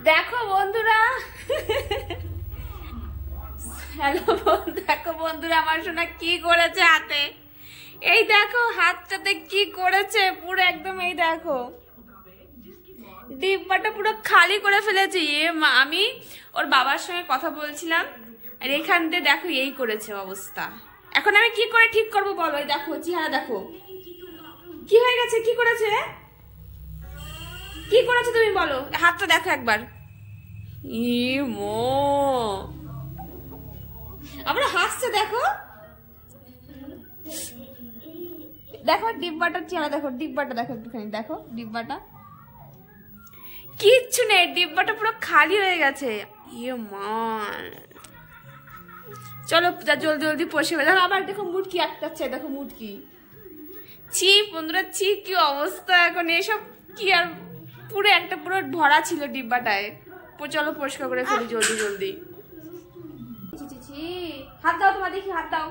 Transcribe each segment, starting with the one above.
দেখো বন্ধুরা, হ্যালো দেখো বন্ধুরা, আমার সোনা কি করেছে হাতে। এই দেখো হাতটাতে কি করেছে, পুরো একদম এই দেখো ডিব্বাটা পুরো খালি করে ফেলেছে। আমি ওর বাবার সঙ্গে কথা বলছিলাম, আর এখান দিয়ে দেখো এই করেছে অবস্থা। এখন আমি কি করে ঠিক করবো বলো? এই দেখো চেহারা দেখো কি হয়ে গেছে। কি করেছে, কি করেছে তুমি বলো? হাতটা দেখো একবার। আমরা হাসছে দেখো, দেখো ডিব্বাটার চেহারা দেখো, ডিব্বাটা দেখো একটুখানি, দেখো ডিব্বাটা কিচ্ছু নেই, ডিব্বাটা পুরো খালি হয়ে গেছে। চলো জলদি জলদি পয়সা হয়ে দেখো। আবার দেখো মুটকি আটকাচ্ছে, দেখো মুটকি। ছি বন্ধুরা ছি, কি অবস্থা এখন এসব। কি আর পুরো একটা পুরো ভরা ছিল ডিব্বাটায়। চলো পরিষ্কার করে ফেলি জলদি জলদি। হাত দাও তোমার, দেখি হাত দাও।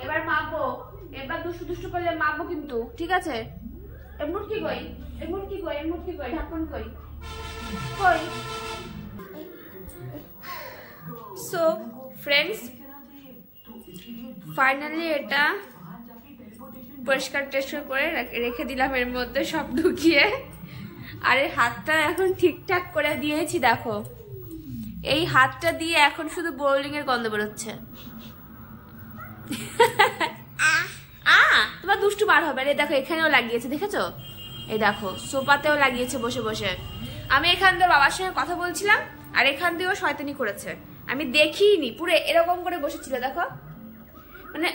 এবার মাপবো, এবার দুষ্টু দুষ্টু করলে মাপবো কিন্তু, ঠিক আছে? মুটকি কই, মুটকি কই, মুটকি কই, ঢাকন কই কই। সো ফ্রেন্ডস, ফাইনালি এটা পরিষ্কার টেস্কার করে রেখে দিলাম এর মধ্যে সব ঢুকিয়ে। আর এই হাতটা এখন ঠিকঠাক করে দিয়েছি দেখো। এই হাতটা দিয়ে এখন শুধু বোলিং এর গন্ধ বেরোচ্ছে। তোমার দুষ্টু বার হবে। এই দেখো এখানেও লাগিয়েছে, দেখেছো? এই দেখো সোফাতেও লাগিয়েছে বসে বসে। আমি এখান দিয়ে বাবার সঙ্গে কথা বলছিলাম, আর এখান দিয়েও শয়তানি করেছে। আমি দেখিনি, পুরো এরকম করে বসেছিল দেখো, মানে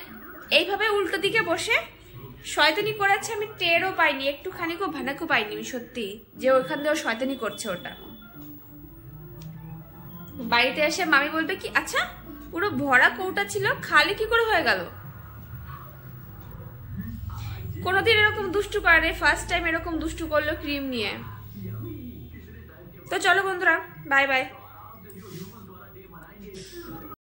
এইভাবে উল্টো দিকে বসে শয়তানি করেছে। আমি টেরও পাইনি, একটুখানিকও ভানাকও পাইনি আমি সত্যি, যে ওইখান দিয়েও শয়তানি করছে ওটা। বাড়িতে এসে মামি বলবে কি, আচ্ছা পুরো ভরা কৌটা ছিল, খালি কি করে হয়ে গেল? কোনোদিন এরকম দুষ্টু করে, ফার্স্ট টাইম এরকম দুষ্টু করলো ক্রিম নিয়ে। তো চলো বন্ধুরা, বাই বাই।